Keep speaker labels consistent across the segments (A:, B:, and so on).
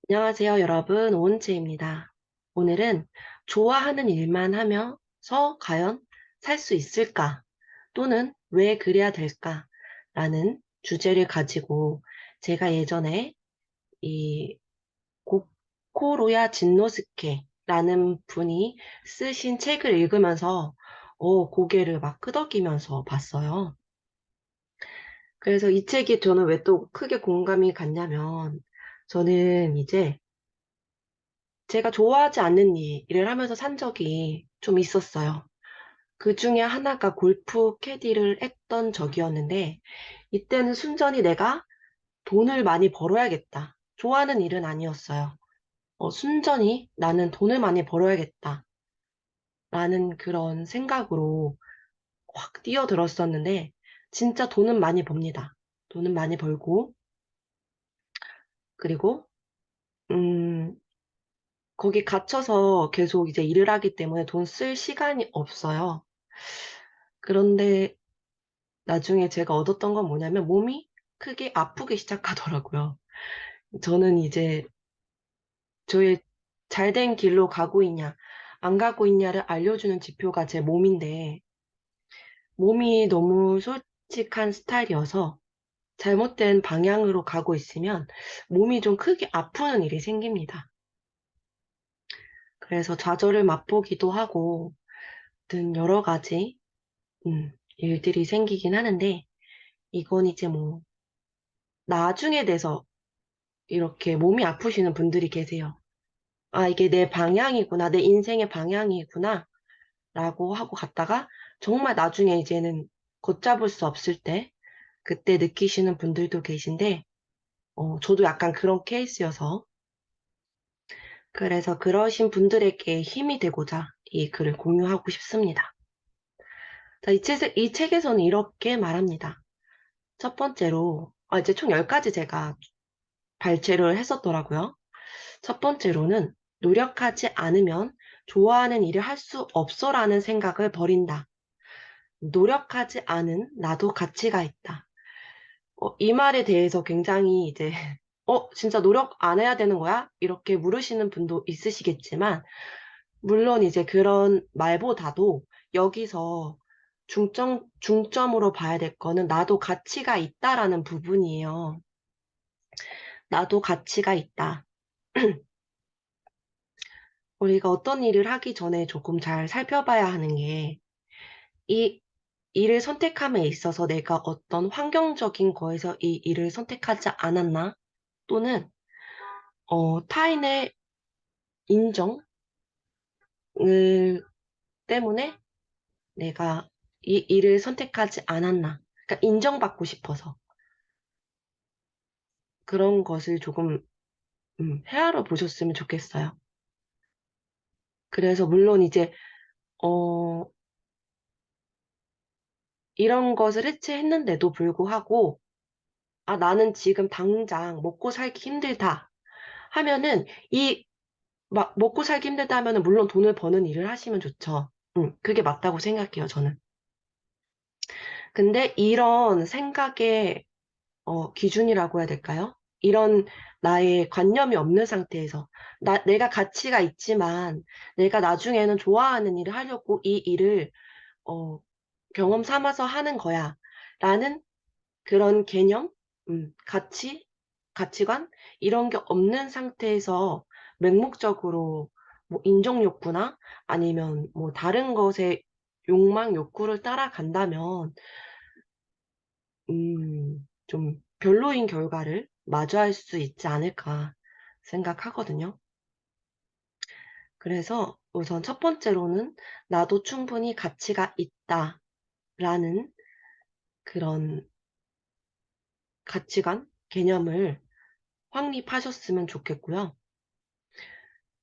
A: 안녕하세요, 여러분. 오은채입니다. 오늘은 좋아하는 일만 하면서 과연 살 수 있을까? 또는 왜 그래야 될까? 라는 주제를 가지고 제가 예전에 이 고코로야 진노스케라는 분이 쓰신 책을 읽으면서 고개를 막 끄덕이면서 봤어요. 그래서 이 책이 저는 왜 또 크게 공감이 갔냐면 저는 이제 제가 좋아하지 않는 일을 하면서 산 적이 좀 있었어요. 그 중에 하나가 골프 캐디를 했던 적이었는데, 이때는 순전히 내가 돈을 많이 벌어야겠다. 좋아하는 일은 아니었어요. 순전히 나는 돈을 많이 벌어야겠다. 라는 그런 생각으로 확 뛰어들었었는데, 진짜 돈은 많이 법니다. 돈은 많이 벌고, 그리고, 음, 거기 갇혀서 계속 이제 일을 하기 때문에 돈 쓸 시간이 없어요. 그런데 나중에 제가 얻었던 건 뭐냐면 몸이 크게 아프기 시작하더라고요. 저는 이제 저의 잘된 길로 가고 있냐, 안 가고 있냐를 알려주는 지표가 제 몸인데, 몸이 너무 솔직한 스타일이어서 잘못된 방향으로 가고 있으면 몸이 좀 크게 아프는 일이 생깁니다. 그래서 좌절을 맛보기도 하고, 등 여러 가지, 일들이 생기긴 하는데, 이건 이제 뭐, 나중에 돼서 이렇게 몸이 아프시는 분들이 계세요. 아, 이게 내 방향이구나, 내 인생의 방향이구나, 라고 하고 갔다가, 정말 나중에 이제는 걷잡을 수 없을 때, 그때 느끼시는 분들도 계신데, 저도 약간 그런 케이스여서, 그래서 그러신 분들에게 힘이 되고자 이 글을 공유하고 싶습니다. 자, 이 책에서는 이렇게 말합니다. 첫 번째로, 이제 총 10가지 제가 발췌를 했었더라고요. 첫 번째로는 노력하지 않으면 좋아하는 일을 할 수 없어라는 생각을 버린다. 노력하지 않은 나도 가치가 있다. 이 말에 대해서 굉장히 이제, 진짜 노력 안 해야 되는 거야? 이렇게 물으시는 분도 있으시겠지만, 물론 이제 그런 말보다도 여기서 중점으로 봐야 될 거는 나도 가치가 있다라는 부분이에요. 나도 가치가 있다. 우리가 어떤 일을 하기 전에 조금 잘 살펴봐야 하는 게, 이 일을 선택함에 있어서 내가 어떤 환경적인 거에서 이 일을 선택하지 않았나? 또는, 타인의 인정을 때문에 내가 이 일을 선택하지 않았나? 그러니까 인정받고 싶어서 그런 것을 조금, 헤아려 보셨으면 좋겠어요. 그래서 물론 이제, 어, 이런 것을 해체했는데도 불구하고, 아, 나는 지금 당장 먹고 살기 힘들다 하면은 막 먹고 살기 힘들다 하면은 물론 돈을 버는 일을 하시면 좋죠. 그게 맞다고 생각해요, 저는. 근데 이런 생각의 기준이라고 해야 될까요? 이런 나의 관념이 없는 상태에서 내가 가치가 있지만 내가 나중에는 좋아하는 일을 하려고 이 일을 어, 경험 삼아서 하는 거야. 라는 그런 개념, 가치관, 이런 게 없는 상태에서 맹목적으로 뭐 인정 욕구나 아니면 뭐 다른 것에 욕망, 욕구를 따라간다면, 좀 별로인 결과를 마주할 수 있지 않을까 생각하거든요. 그래서 우선 첫 번째로는 나도 충분히 가치가 있다라는 그런 가치관, 개념을 확립하셨으면 좋겠고요.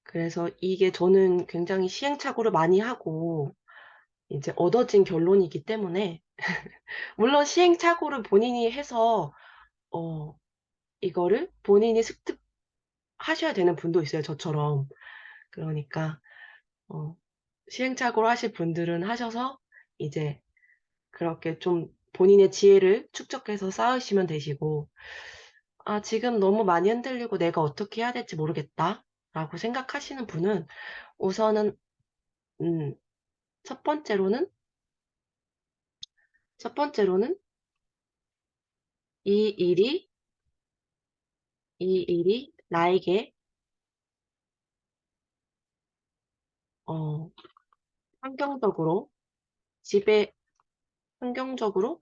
A: 그래서 이게 저는 굉장히 시행착오를 많이 하고 이제 얻어진 결론이기 때문에 물론 시행착오를 본인이 해서 어, 이거를 본인이 습득하셔야 되는 분도 있어요. 저처럼. 그러니까 어, 시행착오를 하실 분들은 하셔서 이제 그렇게 좀 본인의 지혜를 축적해서 쌓으시면 되시고 아, 지금 너무 많이 흔들리고 내가 어떻게 해야 될지 모르겠다. 라고 생각하시는 분은 우선은, 음, 첫 번째로는, 첫 번째로는 이 일이, 이 일이 나에게, 어, 환경적으로, 집에, 환경적으로,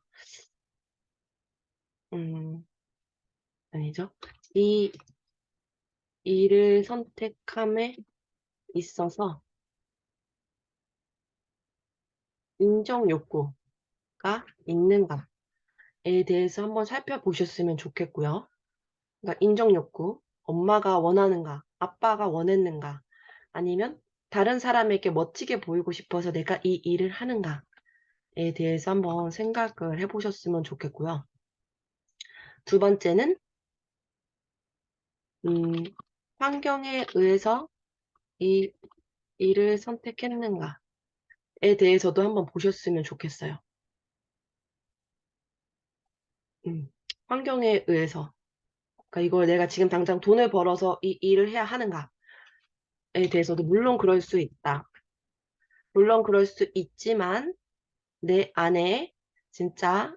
A: 음, 아니죠. 이 일을 선택함에 있어서 인정 욕구가 있는가에 대해서 한번 살펴보셨으면 좋겠고요. 그러니까 인정 욕구, 엄마가 원하는가, 아빠가 원했는가, 아니면 다른 사람에게 멋지게 보이고 싶어서 내가 이 일을 하는가에 대해서 한번 생각을 해보셨으면 좋겠고요. 두 번째는 음, 환경에 의해서 이 일을 선택했는가에 대해서도 한번 보셨으면 좋겠어요. 환경에 의해서. 그러니까 이걸 내가 지금 당장 돈을 벌어서 이 일을 해야 하는가에 대해서도 물론 그럴 수 있다. 물론 그럴 수 있지만 내 안에 진짜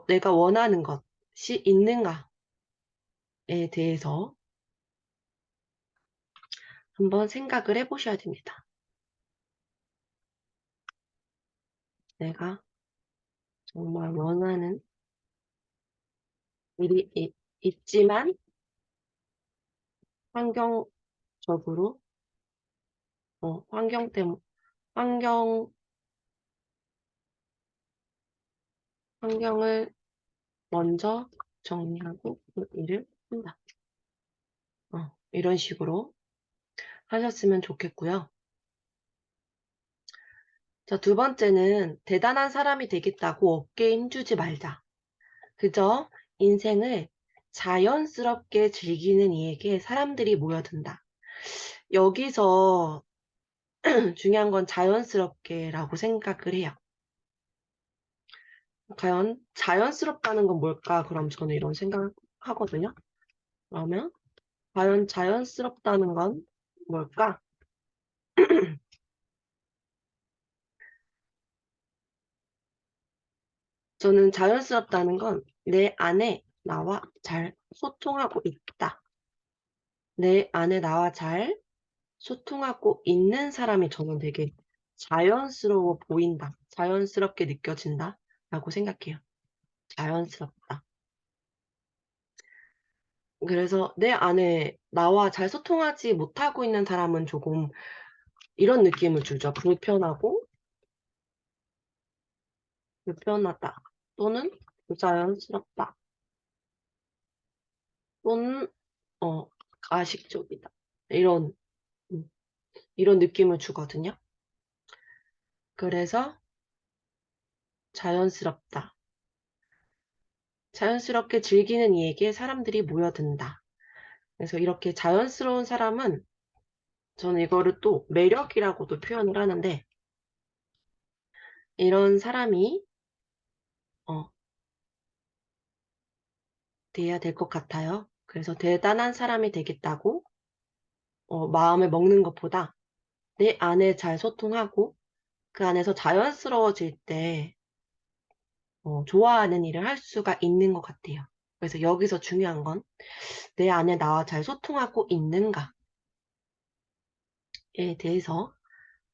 A: 내가 원하는 것이 있는가에 대해서 한번 생각을 해보셔야 됩니다. 내가 정말 원하는 일이 있지만 환경적으로, 환경 때문에, 환경, 환경을 먼저 정리하고 그 일을 한다. 이런 식으로 하셨으면 좋겠고요. 자, 두 번째는 대단한 사람이 되겠다고 어깨에 힘주지 말자. 그저 인생을 자연스럽게 즐기는 이에게 사람들이 모여든다. 여기서 중요한 건 자연스럽게라고 생각을 해요. 과연 자연스럽다는 건 뭘까? 그럼 저는 이런 생각을 하거든요. 그러면 과연 자연스럽다는 건 뭘까? 저는 자연스럽다는 건 내 안에 나와 잘 소통하고 있다. 내 안에 나와 잘 소통하고 있는 사람이 저는 되게 자연스러워 보인다. 자연스럽게 느껴진다. 라고 생각해요. 자연스럽다. 그래서 내 안에 나와 잘 소통하지 못하고 있는 사람은 조금 이런 느낌을 주죠. 불편하다. 또는 부자연스럽다. 또는, 어, 가식적이다. 이런, 음, 이런 느낌을 주거든요. 그래서 자연스럽다. 자연스럽게 즐기는 이에게 사람들이 모여든다. 그래서 이렇게 자연스러운 사람은 저는 이거를 또 매력이라고도 표현을 하는데 이런 사람이 어, 돼야 될 것 같아요. 그래서 대단한 사람이 되겠다고 마음을 먹는 것보다 내 안에 잘 소통하고 그 안에서 자연스러워질 때 좋아하는 일을 할 수가 있는 것 같아요. 그래서 여기서 중요한 건 내 안에 나와 잘 소통하고 있는가에 대해서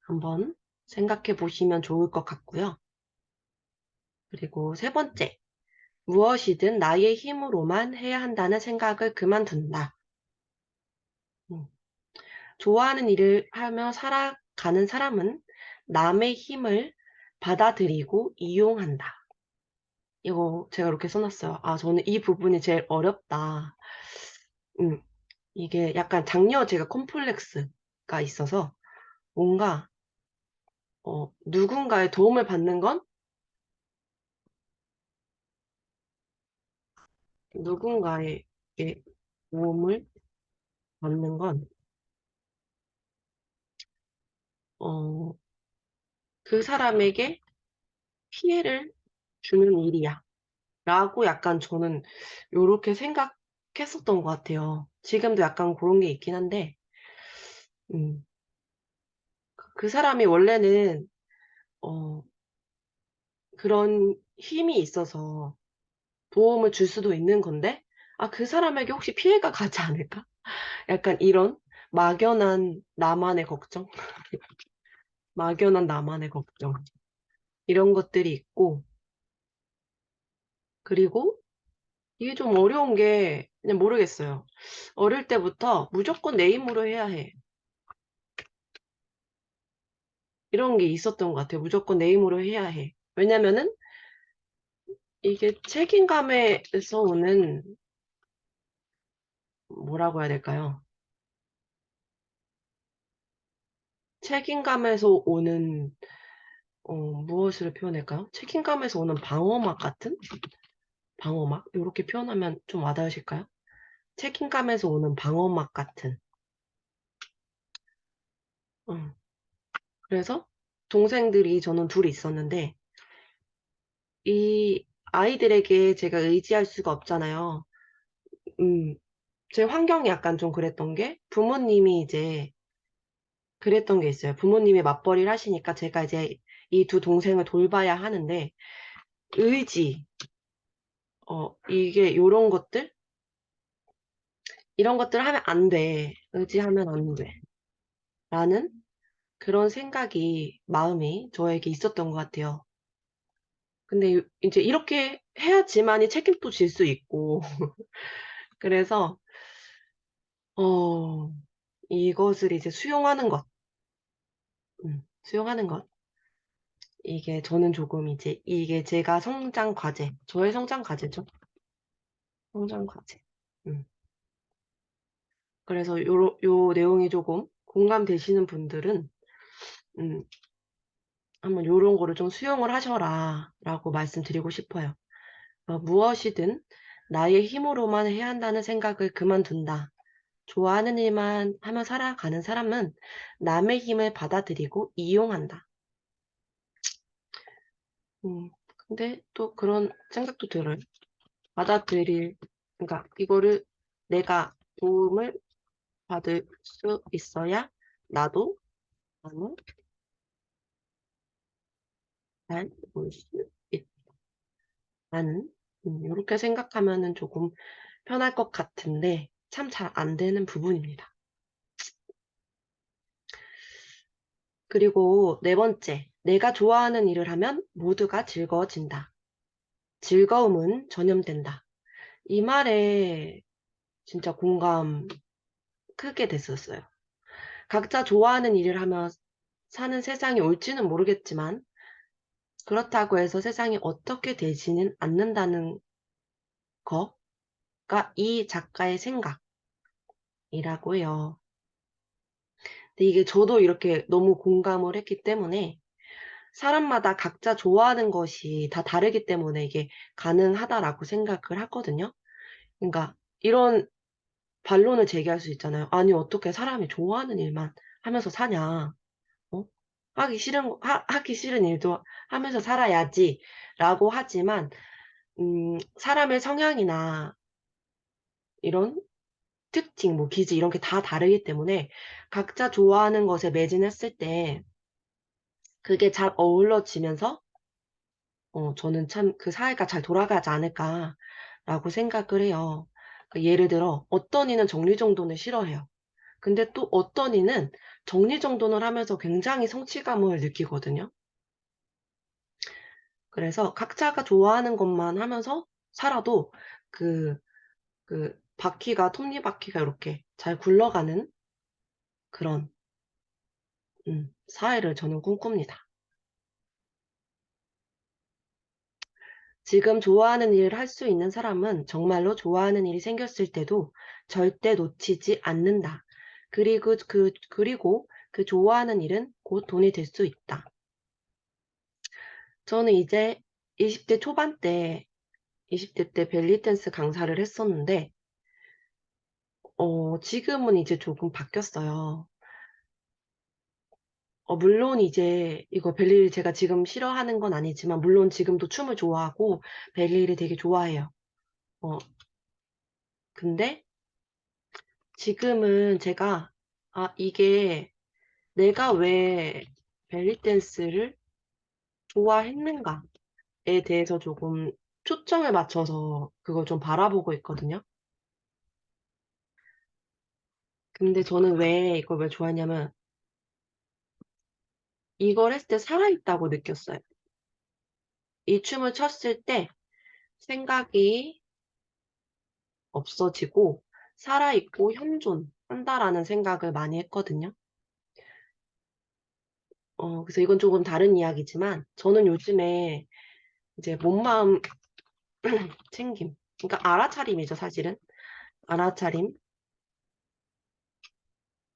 A: 한번 생각해 보시면 좋을 것 같고요. 그리고 세 번째, 무엇이든 나의 힘으로만 해야 한다는 생각을 그만둔다. 음, 좋아하는 일을 하며 살아가는 사람은 남의 힘을 받아들이고 이용한다. 이거 제가 이렇게 써놨어요. 아, 저는 이 부분이 제일 어렵다. 음, 이게 약간 장녀 제가 콤플렉스가 있어서 뭔가 누군가의 도움을 받는 건 누군가의 도움을 받는 건 어, 그 사람에게 피해를 주는 일이야. 라고 약간 저는 요렇게 생각했었던 것 같아요. 지금도 약간 고런 게 있긴 한데, 음, 그 사람이 원래는, 어, 그런 힘이 있어서 도움을 줄 수도 있는 건데, 아, 그 사람에게 혹시 피해가 가지 않을까? 약간 이런 막연한 나만의 걱정? 막연한 나만의 걱정. 이런 것들이 있고, 그리고 이게 좀 어려운 게, 그냥 모르겠어요. 어릴 때부터 무조건 내 힘으로 해야 해. 이런 게 있었던 것 같아요. 무조건 내 힘으로 해야 해. 왜냐면은 이게 책임감에서 오는, 뭐라고 해야 될까요? 책임감에서 오는, 무엇을 표현할까요? 책임감에서 오는 방어막 같은? 방어막? 이렇게 표현하면 좀 와닿으실까요? 책임감에서 오는 방어막 같은. 어. 그래서 동생들이 저는 둘이 있었는데, 이 아이들에게 제가 의지할 수가 없잖아요. 음, 제 환경이 약간 좀 그랬던 게, 부모님이 이제 그랬던 게 있어요. 부모님이 맞벌이를 하시니까 제가 이제 이 두 동생을 돌봐야 하는데, 의지, 이게 요런 것들? 이런 것들을 하면 안 돼. 의지하면 안 돼. 라는 그런 생각이, 마음이 저에게 있었던 것 같아요. 근데 이제 이렇게 해야지만이 책임도 질 수 있고, 그래서, 어, 이것을 이제 수용하는 것, 수용하는 것. 이게 저는 조금 이제, 이게 제가 성장 과제, 저의 성장 과제죠. 성장 과제. 음. 그래서 요 내용이 조금 공감되시는 분들은, 음, 한번 요런 거를 좀 수용을 하셔라, 라고 말씀드리고 싶어요. 무엇이든 나의 힘으로만 해야 한다는 생각을 그만둔다. 좋아하는 일만 하며 살아가는 사람은 남의 힘을 받아들이고 이용한다. 음, 근데 또 그런 생각도 들어요. 받아들일, 그러니까 이거를 내가 도움을 받을 수 있어야 나도 나는 잘 볼 수 있다는, 이렇게 생각하면은 조금 편할 것 같은데 참 잘 안 되는 부분입니다. 그리고 네 번째, 내가 좋아하는 일을 하면 모두가 즐거워진다. 즐거움은 전염된다. 이 말에 진짜 공감 크게 됐었어요. 각자 좋아하는 일을 하며 사는 세상이 올지는 모르겠지만, 그렇다고 해서 세상이 어떻게 되지는 않는다는 거가 이 작가의 생각이라고 해요. 근데 이게 저도 이렇게 너무 공감을 했기 때문에, 사람마다 각자 좋아하는 것이 다 다르기 때문에 이게 가능하다라고 생각을 하거든요. 그러니까 이런 반론을 제기할 수 있잖아요. 아니, 어떻게 사람이 좋아하는 일만 하면서 사냐? 어? 하기 싫은 일도 하면서 살아야지. 라고 하지만, 사람의 성향이나 이런 특징, 뭐 기질 이런 게 다 다르기 때문에 각자 좋아하는 것에 매진했을 때 그게 잘 어우러지면서, 저는 참 그 사회가 잘 돌아가지 않을까라고 생각을 해요. 그러니까 예를 들어, 어떤 이는 정리정돈을 싫어해요. 근데 또 어떤 이는 정리정돈을 하면서 굉장히 성취감을 느끼거든요. 그래서 각자가 좋아하는 것만 하면서 살아도 그, 바퀴가, 톱니바퀴가 이렇게 잘 굴러가는 그런, 사회를 저는 꿈꿉니다. 지금 좋아하는 일을 할 수 있는 사람은 정말로 좋아하는 일이 생겼을 때도 절대 놓치지 않는다. 그리고 그 좋아하는 일은 곧 돈이 될 수 있다. 저는 이제 20대 초반 때, 20대 때 벨리 댄스 강사를 했었는데, 지금은 이제 조금 바뀌었어요. 물론 이제 이거 벨리를 제가 지금 싫어하는 건 아니지만, 물론 지금도 춤을 좋아하고, 벨리를 되게 좋아해요. 어, 근데 지금은 제가, 이게 내가 왜 벨리 댄스를 좋아했는가에 대해서 조금 초점을 맞춰서 그걸 좀 바라보고 있거든요. 근데 저는 왜 이걸 왜 좋아했냐면, 이걸 했을 때 살아있다고 느꼈어요. 이 춤을 췄을 때 생각이 없어지고 살아있고 현존한다라는 생각을 많이 했거든요. 그래서 이건 조금 다른 이야기지만 저는 요즘에 이제 몸마음 챙김, 그러니까 알아차림이죠, 사실은. 알아차림,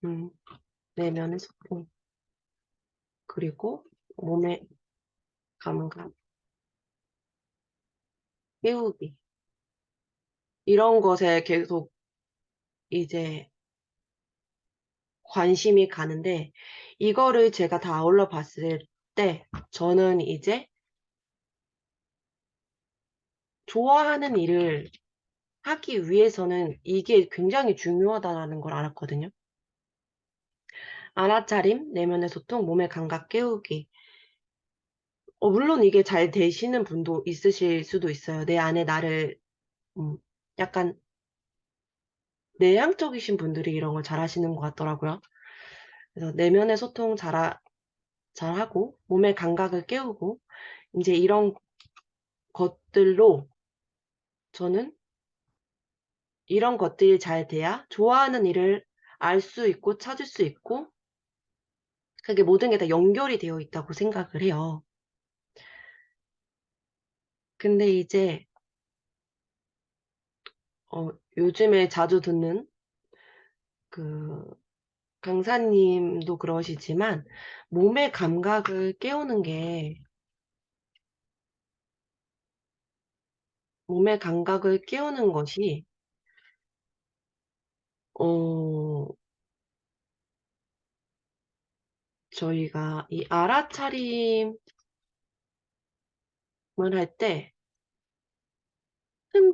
A: 음, 내면의 소통, 그리고 몸의 감각, 깨우기, 이런 것에 계속 이제 관심이 가는데, 이거를 제가 다 아울러 봤을 때 저는 이제 좋아하는 일을 하기 위해서는 이게 굉장히 중요하다는 걸 알았거든요. 알아차림, 내면의 소통, 몸의 감각 깨우기. 물론 이게 잘 되시는 분도 있으실 수도 있어요. 내 안에 나를, 음, 약간 내향적이신 분들이 이런 걸 잘 하시는 것 같더라고요. 그래서 내면의 소통 잘하고, 몸의 감각을 깨우고, 이제 이런 것들로 저는 이런 것들이 잘 돼야 좋아하는 일을 알 수 있고 찾을 수 있고, 그게 모든 게 다 연결이 되어 있다고 생각을 해요. 근데 이제 요즘에 자주 듣는 그 강사님도 그러시지만 몸의 감각을 깨우는 게 몸의 감각을 깨우는 것이 어 저희가 이 알아차림을 할 때 큰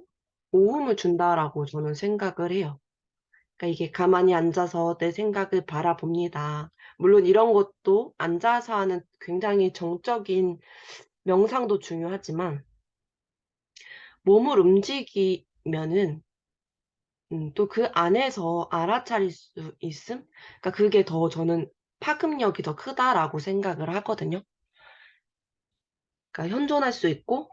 A: 도움을 준다라고 저는 생각을 해요. 그러니까 이게 가만히 앉아서 내 생각을 바라봅니다. 물론 이런 것도 앉아서 하는 굉장히 정적인 명상도 중요하지만 몸을 움직이면은 또 그 안에서 알아차릴 수 있음? 그러니까 그게 더 저는 파급력이 더 크다라고 생각을 하거든요. 그러니까 현존할 수 있고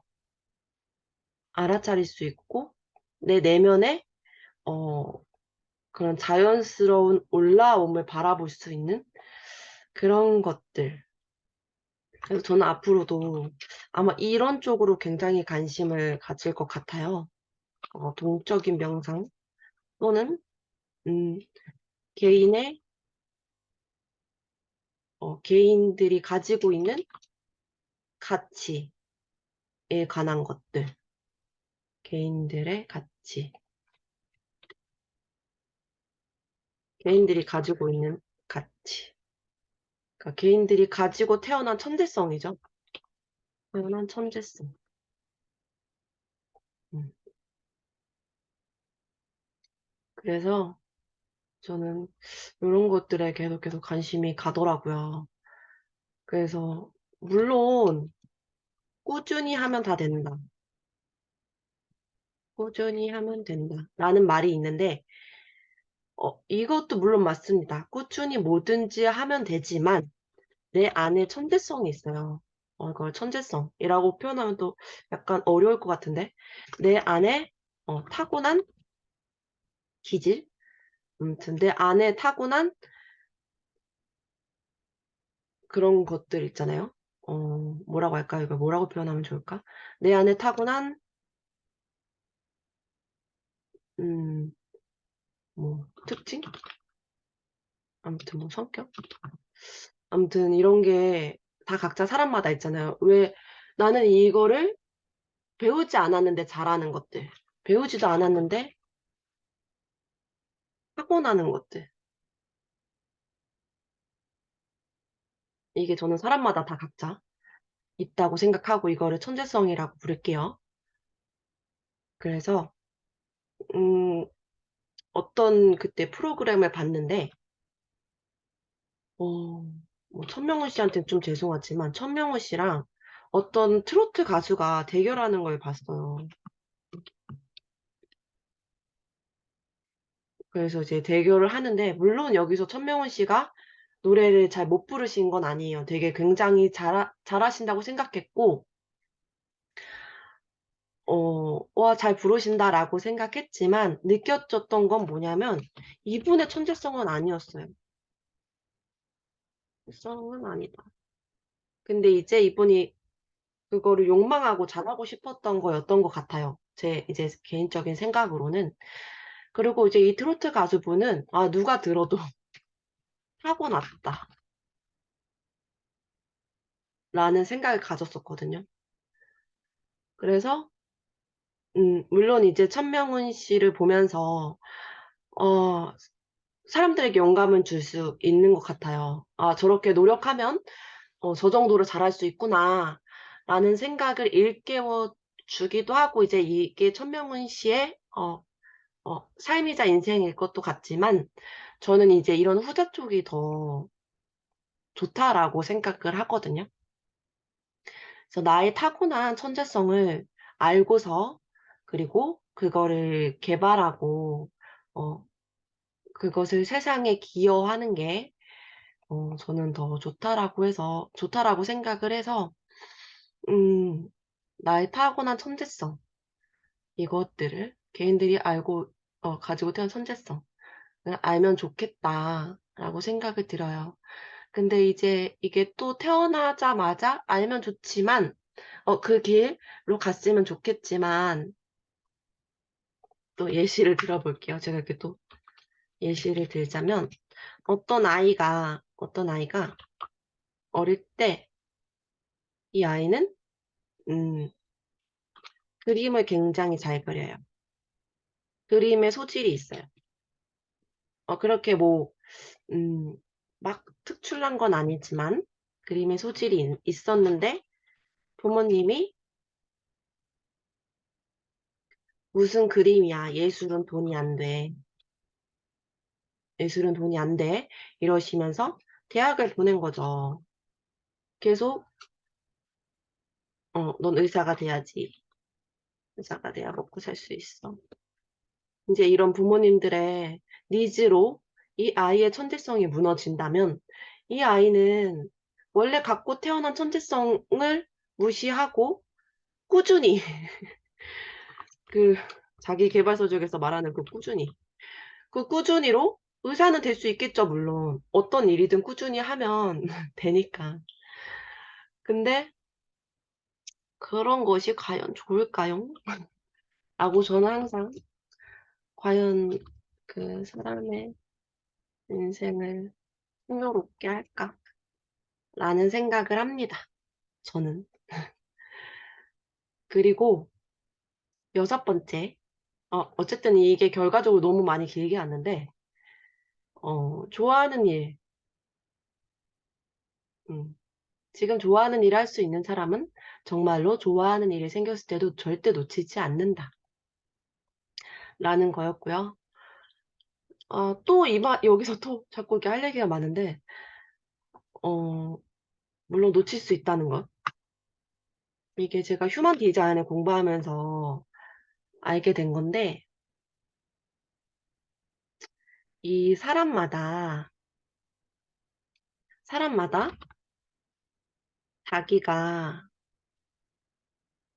A: 알아차릴 수 있고 내 내면에 어 그런 자연스러운 올라옴을 바라볼 수 있는 그런 것들. 그래서 저는 앞으로도 아마 이런 쪽으로 굉장히 관심을 가질 것 같아요. 동적인 명상 또는 음 개인의 개인들이 가지고 있는 가치에 관한 것들. 개인들의 가치. 개인들이 가지고 있는 가치. 그러니까 개인들이 가지고 태어난 천재성이죠. 태어난 천재성. 음. 그래서 저는 이런 것들에 계속 관심이 가더라고요. 그래서 물론 꾸준히 하면 다 된다. 꾸준히 하면 된다. 라는 말이 있는데 이것도 물론 맞습니다. 꾸준히 뭐든지 하면 되지만 내 안에 천재성이 있어요. 이걸 천재성이라고 표현하면 또 약간 어려울 것 같은데, 내 안에 타고난 기질? 아무튼 내 안에 타고난 그런 것들 있잖아요. 뭐라고 할까? 이걸 뭐라고 표현하면 좋을까? 내 안에 타고난, 음, 뭐, 특징? 아무튼 뭐 성격? 아무튼 이런 게 다 각자 사람마다 있잖아요. 왜 나는 이거를 배우지 않았는데 잘하는 것들, 배우지도 않았는데 타고나는 것들. 이게 저는 사람마다 다 각자 있다고 생각하고 이거를 천재성이라고 부를게요. 그래서 음 어떤 그때 프로그램을 봤는데 어 뭐 천명훈 씨한테는 좀 죄송하지만 천명훈 씨랑 어떤 트로트 가수가 대결하는 걸 봤어요. 그래서 이제 대결을 하는데 물론 여기서 천명훈 씨가 노래를 잘 못 부르신 건 아니에요. 되게 굉장히 잘하신다고 생각했고 '와 잘 부르신다.'라고 생각했지만 느껴졌던 건 뭐냐면 이분의 천재성은 아니었어요. 천재성은 아니다. 근데 이제 이분이 그거를 욕망하고 잘하고 싶었던 거였던 것 같아요. 제 이제 개인적인 생각으로는. 그리고 이제 이 트로트 가수분은 '아 누가 들어도 타고났다.'라는 생각을 가졌었거든요. 그래서 물론 이제 천명훈 씨를 보면서 어 사람들에게 영감을 줄 수 있는 것 같아요. '아 저렇게 노력하면 저 정도로 잘할 수 있구나.'라는 생각을 일깨워 주기도 하고 이제 이게 천명훈 씨의 삶이자 인생일 것도 같지만 저는 이제 이런 후자 쪽이 더 좋다라고 생각을 하거든요. 그래서 나의 타고난 천재성을 알고서 그리고 그거를 개발하고 어 그것을 세상에 기여하는 게 저는 더 좋다라고 생각을 해서 음 나의 타고난 천재성 이것들을 개인들이 알고 가지고 태어난 천재성을 알면 좋겠다라고 생각이 들어요. 근데 이제 이게 또 태어나자마자 알면 좋지만 그 길로 갔으면 좋겠지만 또 예시를 들어 볼게요. 제가 이렇게 또 예시를 들자면 어떤 아이가 어릴 때 이 아이는 음 그림을 굉장히 잘 그려요. 그림에 소질이 있어요. 그렇게 뭐 음 막 특출난 건 아니지만 그림에 소질이 있었는데 부모님이 "무슨 그림이야. 예술은 돈이 안 돼. 예술은 돈이 안 돼." 이러시면서 대학을 보낸 거죠. 계속 "넌 의사가 돼야지. 의사가 돼야 먹고 살 수 있어." 인제 이런 부모님들의 니즈로 이 아이의 천재성이 무너진다면 이 아이는 원래 갖고 태어난 천재성을 무시하고 꾸준히 그 자기계발서 쪽에서 말하는 그 꾸준히, 그 꾸준히로 의사는 될 수 있겠죠 물론. 어떤 일이든 꾸준히 하면 되니까. 근데 '그런 것이 과연 좋을까요?' 라고 저는 항상 '과연 그 사람의 인생을 풍요롭게 할까?'라는 생각을 합니다 저는. 그리고 여섯 번째 어쨌든 이게 결과적으로 너무 많이 길게 왔는데 좋아하는 일 음 지금 좋아하는 일을 할 수 있는 사람은 정말로 좋아하는 일이 생겼을 때도 절대 놓치지 않는다라는 거였고요. 또 여기서 또 자꾸 이렇게 할 얘기가 많은데 어 물론 놓칠 수 있다는 것. 이게 제가 휴먼 디자인을 공부하면서 알게 된 건데 이 사람마다 자기가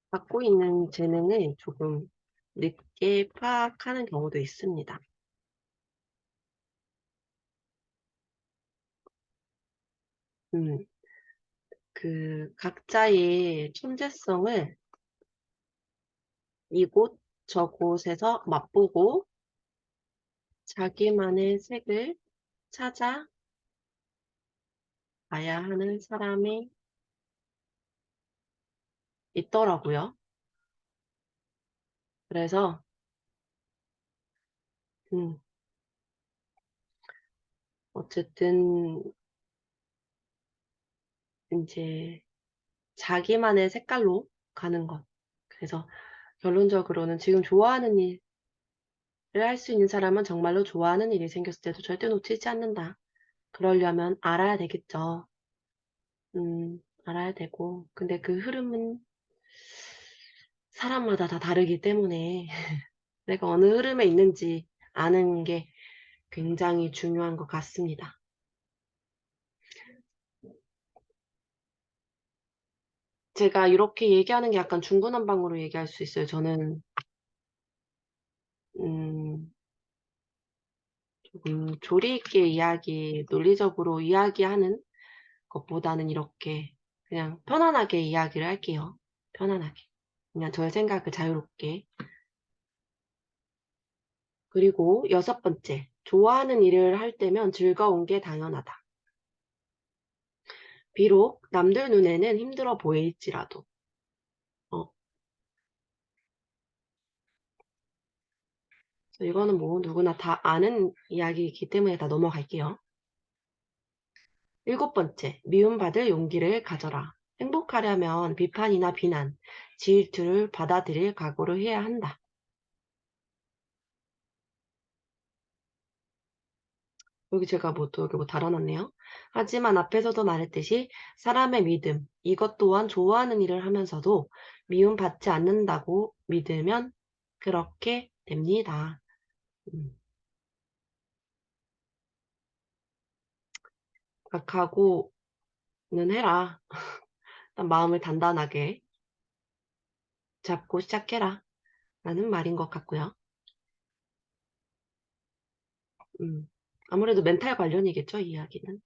A: 갖고 있는 재능을 조금 늦게 파악하는 경우도 있습니다. 음. 각자의 천재성을 이곳 저곳에서 맛보고 자기만의 색을 찾아 가야 하는 사람이 있더라고요. 그래서 음 어쨌든 이제 자기만의 색깔로 가는 것. 그래서 결론적으로는 지금 좋아하는 일을 할 수 있는 사람은 정말로 좋아하는 일이 생겼을 때도 절대 놓치지 않는다. 그러려면 알아야 되겠죠. 알아야 되고. 근데 그 흐름은 사람마다 다 다르기 때문에 내가 어느 흐름에 있는지 아는 게 굉장히 중요한 것 같습니다. 제가 이렇게 얘기하는 게 약간 중구난방으로 얘기할 수 있어요. 저는 음 조금 조리 있게 논리적으로 이야기하는 것보다는 이렇게 그냥 편안하게 이야기를 할게요. 편안하게. 그냥 저의 생각을 자유롭게. 그리고 여섯 번째, 좋아하는 일을 할 때면 즐거운 게 당연하다. 비록 남들 눈에는 힘들어 보일지라도. 어, 이거는 뭐 누구나 다 아는 이야기이기 때문에 다 넘어갈게요. 일곱 번째, 미움받을 용기를 가져라. 행복하려면 비판이나 비난, 질투를 받아들일 각오를 해야 한다. 여기 제가 또 여기 달아놨네요. 하지만 앞에서도 말했듯이 사람의 믿음, 이것 또한 좋아하는 일을 하면서도 미움받지 않는다고 믿으면 그렇게 됩니다. 음, 각하고는 해라. 일단 마음을 단단하게 잡고 시작해라. 라는 말인 것 같고요. 아무래도 멘탈 관련이겠죠, 이 이야기는.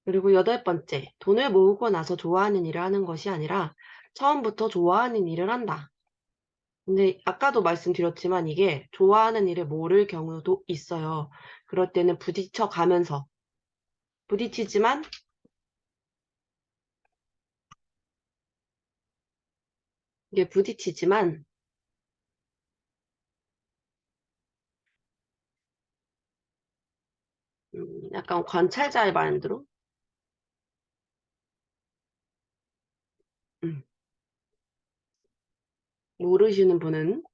A: 그리고 여덟 번째, 돈을 모으고 나서 좋아하는 일을 하는 것이 아니라 처음부터 좋아하는 일을 한다. 근데 아까도 말씀드렸지만 이게 좋아하는 일을 모를 경우도 있어요. 그럴 때는 부딪혀 가면서 부딪히지만 이게 부딪히지만 약간 관찰자의 마인드로 음, 모르시는 분은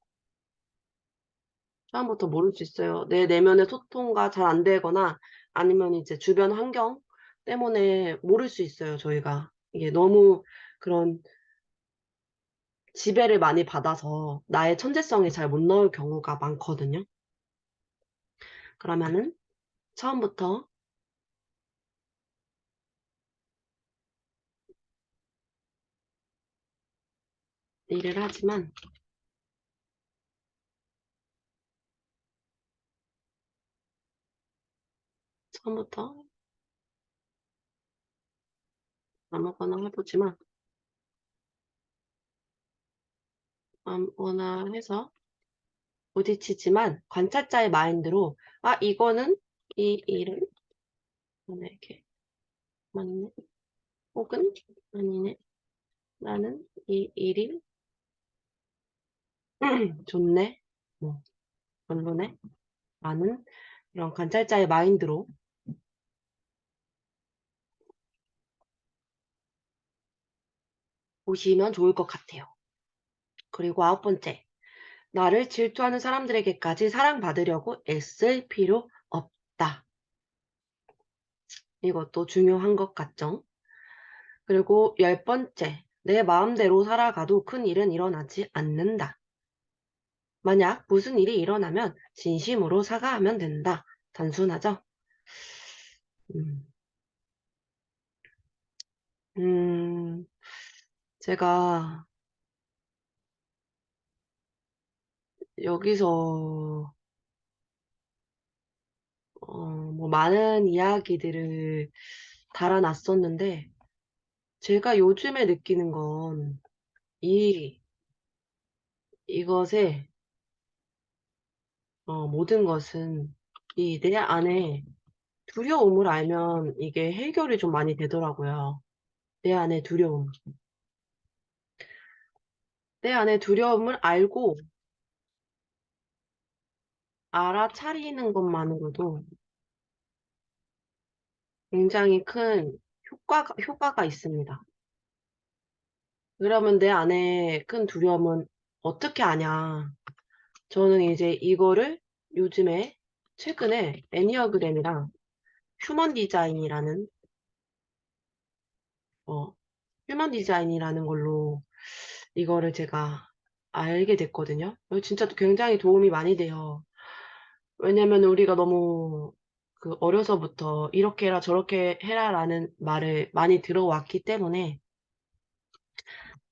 A: 처음부터 모를 수 있어요. 내 내면의 소통과 잘 안 되거나 아니면 이제 주변 환경 때문에 모를 수 있어요, 저희가. 이게 너무 그런 지배를 많이 받아서 나의 천재성이 잘 못 나올 경우가 많거든요. 그러면은 처음부터 일을 하지만 처음부터 아무거나 해보지만 아무거나 해서 부딪히지만 관찰자의 마인드로 이거는 이 일은 나에게 맞네 혹은 아니네 나는 이 일이 좋네 뭐 별로네 라는 이런 관찰자의 마인드로 보시면 좋을 것 같아요. 그리고 아홉 번째, 나를 질투하는 사람들에게까지 사랑받으려고 애쓸 필요 없다. 이것도 중요한 것 같죠? 그리고 열 번째, 내 마음대로 살아가도 큰 일은 일어나지 않는다. 만약 무슨 일이 일어나면 진심으로 사과하면 된다. 단순하죠? 음, 음, 제가 여기서 뭐 많은 이야기들을 달아놨었는데 제가 요즘에 느끼는 건 이, 이것의 모든 것은 이 내 안에 두려움을 알면 이게 해결이 좀 많이 되더라고요. 내 안에 두려움. 내 안에 두려움을 알고 알아차리는 것만으로도 굉장히 큰 효과가 있습니다. 그러면 내 안에 큰 두려움은 어떻게 아냐? 저는 이제 이거를 요즘에 최근에 애니어그램이랑 휴먼 디자인이라는 어, 휴먼 디자인이라는 걸로 이거를 제가 알게 됐거든요. 이거 진짜 굉장히 도움이 많이 돼요. 왜냐면 우리가 너무 그 어려서부터 이렇게 해라 저렇게 해라라는 말을 많이 들어왔기 때문에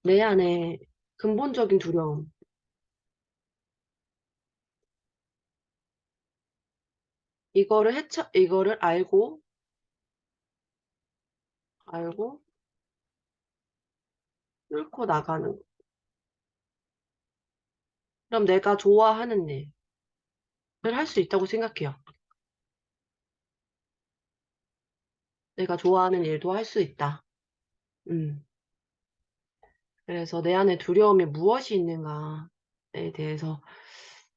A: 내 안에 근본적인 두려움, 이거를 알고 뚫고 나가는. 그럼 내가 좋아하는 일을 할 수 있다고 생각해요. 내가 좋아하는 일도 할 수 있다. 음. 그래서 내 안에 두려움이 무엇이 있는가에 대해서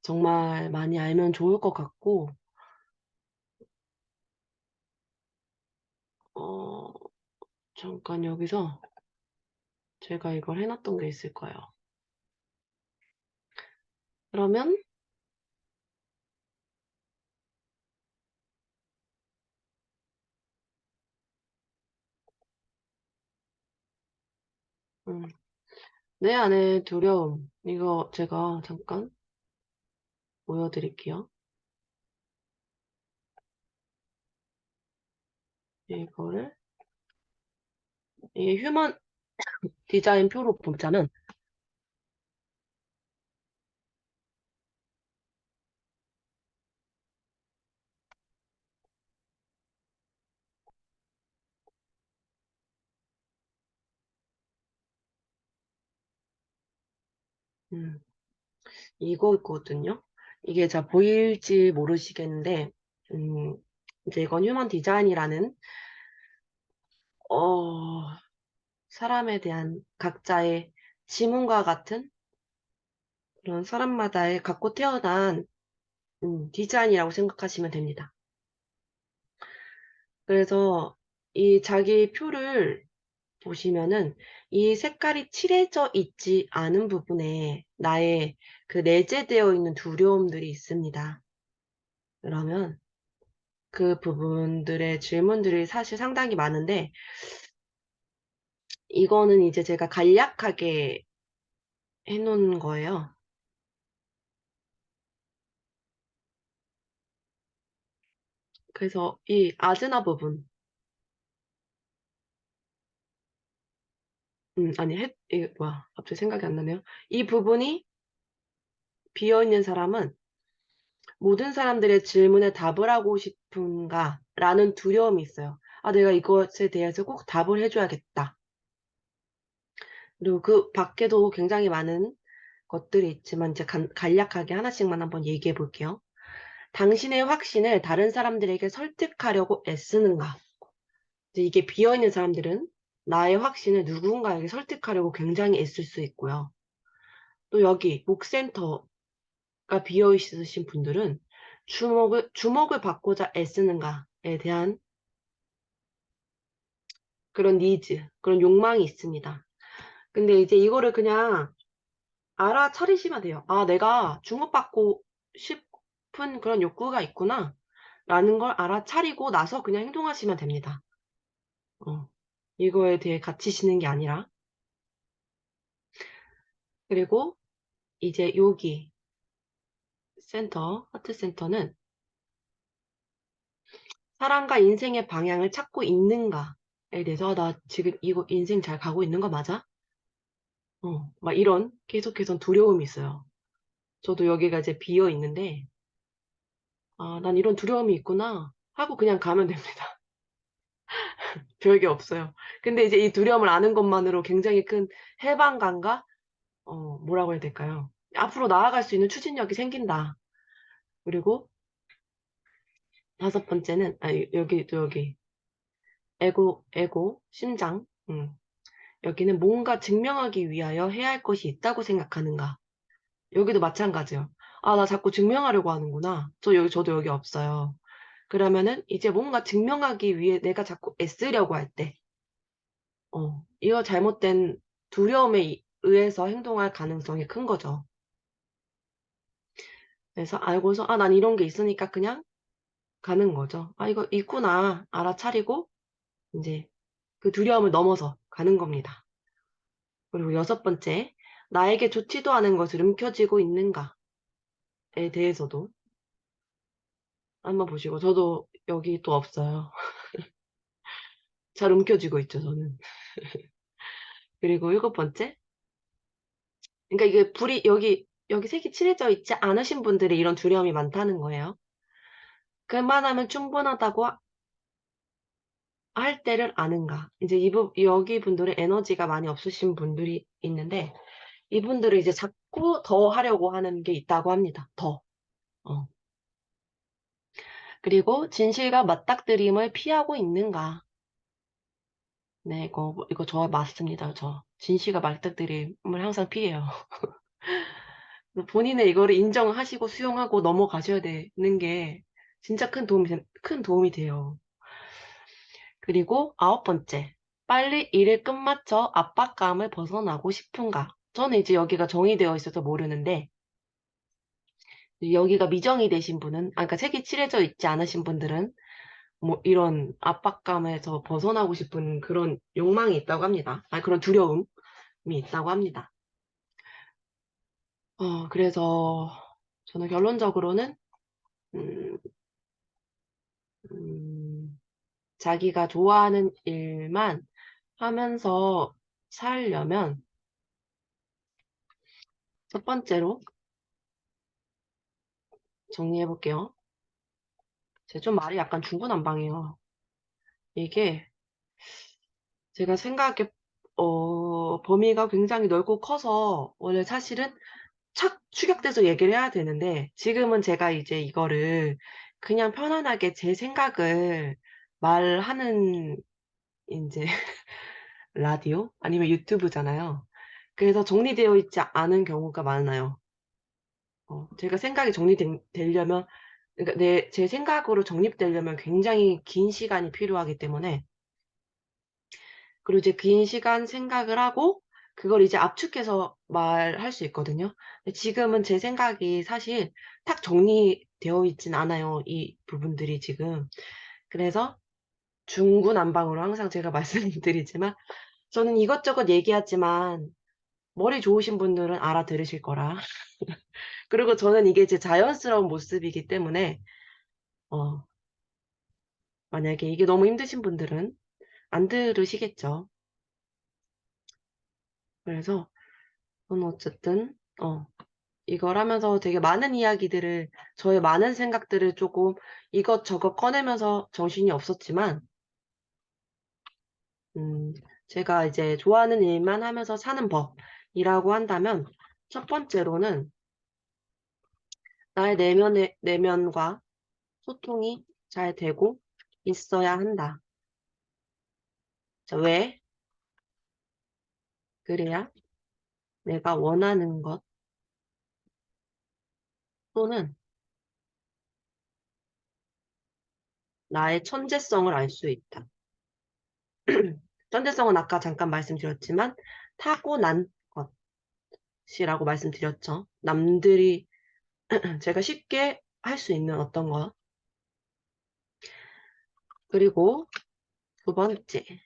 A: 정말 많이 알면 좋을 것 같고, 어, 잠깐 여기서 제가 이걸 해놨던 게 있을 거예요. 그러면, 음, 내 안에 두려움, 이거 제가 잠깐 보여드릴게요. 이거를, 이 휴먼 디자인 표로 보자면, 음, 이거 있거든요. 이게 잘 보일지 모르시겠는데, 음, 이제 이건 휴먼 디자인이라는, 어, 사람에 대한 각자의 지문과 같은 그런 사람마다의 갖고 태어난 디자인이라고 생각하시면 됩니다. 그래서 이 자기 표를 보시면은 이 색깔이 칠해져 있지 않은 부분에 나의 그 내재되어 있는 두려움들이 있습니다. 그러면 그 부분들의 질문들이 사실 상당히 많은데 이거는 이제 제가 간략하게 해놓은 거예요. 그래서 이 아즈나 부분, 아니, 이게 뭐야, 갑자기 생각이 안 나네요. 이 부분이 비어있는 사람은 모든 사람들의 질문에 답을 하고 싶은가? 라는 두려움이 있어요. 아, 내가 이것에 대해서 꼭 답을 해줘야겠다. 그리고 그 밖에도 굉장히 많은 것들이 있지만, 이제 간략하게 하나씩만 한번 얘기해 볼게요. 당신의 확신을 다른 사람들에게 설득하려고 애쓰는가? 이제 이게 비어있는 사람들은 나의 확신을 누군가에게 설득하려고 굉장히 애쓸 수 있고요. 또 여기 목센터가 비어 있으신 분들은 주목을 받고자 애쓰는가에 대한 그런 니즈, 그런 욕망이 있습니다. 근데 이제 이거를 그냥 알아차리시면 돼요. 아, 내가 주목받고 싶은 그런 욕구가 있구나. 라는 걸 알아차리고 나서 그냥 행동하시면 됩니다. 어, 이거에 대해 갇히시는 게 아니라. 그리고 이제 여기 하트 센터는 사람과 인생의 방향을 찾고 있는가에 대해서 나 지금 이거 인생 잘 가고 있는 거 맞아? 막 이런 계속해서 두려움이 있어요. 저도 여기가 이제 비어 있는데, 아, 난 이런 두려움이 있구나 하고 그냥 가면 됩니다. 별게 없어요. 근데 이제 이 두려움을 아는 것만으로 굉장히 큰 해방감과, 뭐라고 해야 될까요? 앞으로 나아갈 수 있는 추진력이 생긴다. 그리고 다섯 번째는, 여기, 심장. 여기는 뭔가 증명하기 위하여 해야 할 것이 있다고 생각하는가. 여기도 마찬가지요. 아, 나 자꾸 증명하려고 하는구나. 저도 여기 없어요. 그러면은 이제 뭔가 증명하기 위해 내가 자꾸 애쓰려고 할 때. 이거 잘못된 두려움에 의해서 행동할 가능성이 큰 거죠. 그래서 알고서, 난 이런 게 있으니까 그냥 가는 거죠. 이거 있구나. 알아차리고, 이제 그 두려움을 넘어서 가는 겁니다. 그리고 여섯 번째, 나에게 좋지도 않은 것을 움켜쥐고 있는가에 대해서도 한번 보시고, 저도 여기 또 없어요. 잘 움켜쥐고 있죠, 저는. 그리고 일곱 번째, 그러니까 이게 불이, 여기 색이 칠해져 있지 않으신 분들이 이런 두려움이 많다는 거예요. 그만하면 충분하다고 할 때를 아는가. 이제 여기 분들은 에너지가 많이 없으신 분들이 있는데, 이분들은 이제 자꾸 더 하려고 하는 게 있다고 합니다. 더. 어. 그리고 진실과 맞닥뜨림을 피하고 있는가. 네, 이거 저 맞습니다. 저. 진실과 맞닥뜨림을 항상 피해요. 본인의 이거를 인정하시고 수용하고 넘어가셔야 되는 게 진짜 큰 도움이 돼요. 그리고 아홉 번째. 빨리 일을 끝마쳐 압박감을 벗어나고 싶은가. 저는 이제 여기가 정의되어 있어서 모르는데, 여기가 미정이 되신 분은, 그러니까 색이 칠해져 있지 않으신 분들은, 뭐, 이런 압박감에서 벗어나고 싶은 그런 욕망이 있다고 합니다. 그런 두려움이 있다고 합니다. 그래서, 저는 결론적으로는, 음, 음, 자기가 좋아하는 일만 하면서 살려면, 첫 번째로 정리해볼게요. 제가 좀 말이 약간 중구난방해요. 이게 제가 생각에 범위가 굉장히 넓고 커서 원래 사실은 착 축약돼서 얘기를 해야 되는데 지금은 제가 이제 이거를 그냥 편안하게 제 생각을 말하는 이제 라디오 아니면 유튜브잖아요. 그래서 정리되어 있지 않은 경우가 많아요. 제가 생각이 정리되려면 그러니까 제 생각으로 정립되려면 굉장히 긴 시간이 필요하기 때문에 그리고 이제 긴 시간 생각을 하고 그걸 이제 압축해서 말할 수 있거든요. 근데 지금은 제 생각이 사실 딱 정리되어 있진 않아요. 이 부분들이 지금. 그래서 중구난방으로 항상 제가 말씀드리지만 저는 이것저것 얘기하지만 머리 좋으신 분들은 알아들으실 거라. 그리고 저는 이게 제 자연스러운 모습이기 때문에 어, 만약에 이게 너무 힘드신 분들은 안 들으시겠죠. 그래서 저는 어쨌든 이걸 하면서 되게 많은 이야기들을, 저의 많은 생각들을 조금 이것저것 꺼내면서 정신이 없었지만, 음, 제가 이제 좋아하는 일만 하면서 사는 법이라고 한다면, 첫 번째로는 나의 내면과 소통이 잘 되고 있어야 한다. 자, 왜? 그래야 내가 원하는 것 또는 나의 천재성을 알 수 있다. 천재성은 아까 잠깐 말씀드렸지만, 타고난 것이라고 말씀드렸죠. 남들이 제가 쉽게 할 수 있는 어떤 거. 그리고 두 번째는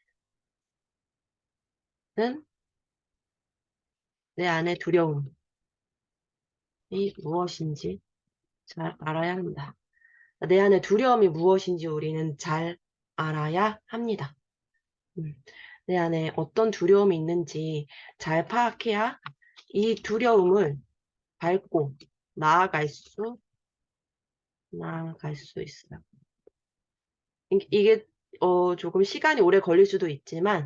A: 내 안의 두려움이 무엇인지 잘 알아야 한다. 내 안의 두려움이 무엇인지 우리는 잘 알아야 합니다. 음, 내 안에 어떤 두려움이 있는지 잘 파악해야 이 두려움을 밟고 나아갈 수, 나아갈 수 있어요. 이게 조금 시간이 오래 걸릴 수도 있지만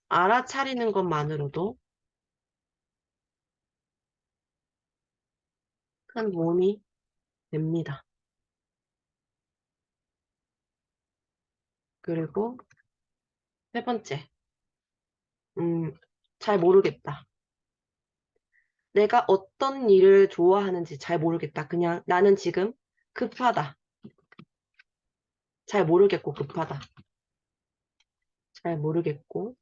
A: 알아차리는 것만으로도 큰 도움이 됩니다. 그리고 세 번째, 음, 잘 모르겠다. 내가 어떤 일을 좋아하는지 잘 모르겠다. 그냥 나는 지금 급하다. 잘 모르겠고 급하다. 잘 모르겠고.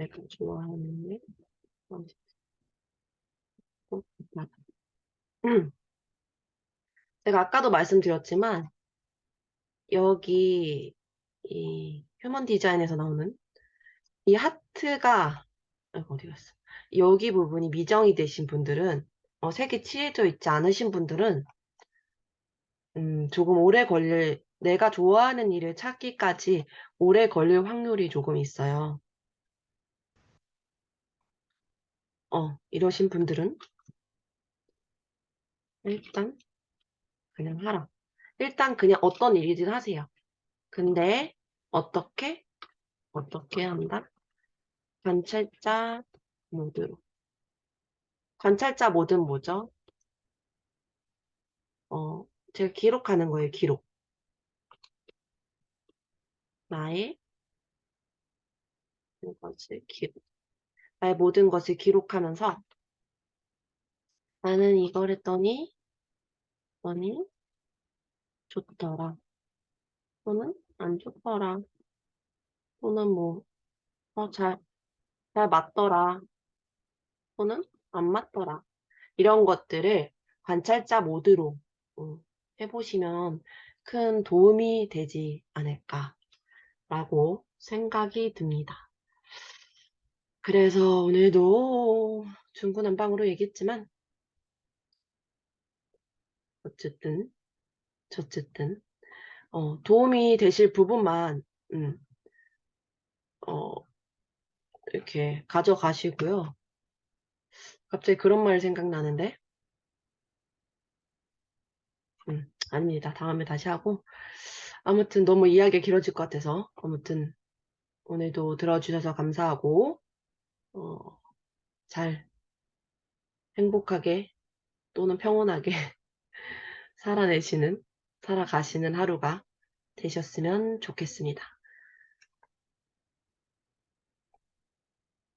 A: 내가 좋아하는 게, 맞아. 제가 아까도 말씀드렸지만, 여기, 이 휴먼 디자인에서 나오는 이 하트가, 아이고, 어디 갔어? 여기 부분이 미정이 되신 분들은, 색이 칠해져 있지 않으신 분들은, 조금 오래 내가 좋아하는 일을 찾기까지 오래 걸릴 확률이 조금 있어요. 이러신 분들은 일단 그냥 하라. 일단 그냥 어떤 일이든 하세요. 근데 어떻게 한다? 관찰자 모드로. 관찰자 모드는 뭐죠? 어, 제가 기록하는 거예요, 기록. 나의 나의 모든 것을 기록하면서 나는 이걸 했더니 좋더라. 또는 안 좋더라. 또는 뭐, 잘 맞더라. 또는 안 맞더라. 이런 것들을 관찰자 모드로 해보시면 큰 도움이 되지 않을까라고 생각이 듭니다. 그래서 오늘도 중구난방으로 얘기했지만 어쨌든 저쨌든 도움이 되실 부분만 음, 어, 이렇게 가져가시고요. 갑자기 그런 말 생각나는데 아닙니다. 다음에 다시 하고 아무튼 너무 이야기가 길어질 것 같아서 아무튼 오늘도 들어주셔서 감사하고 어, 잘 행복하게 또는 평온하게 살아가시는 하루가 되셨으면 좋겠습니다.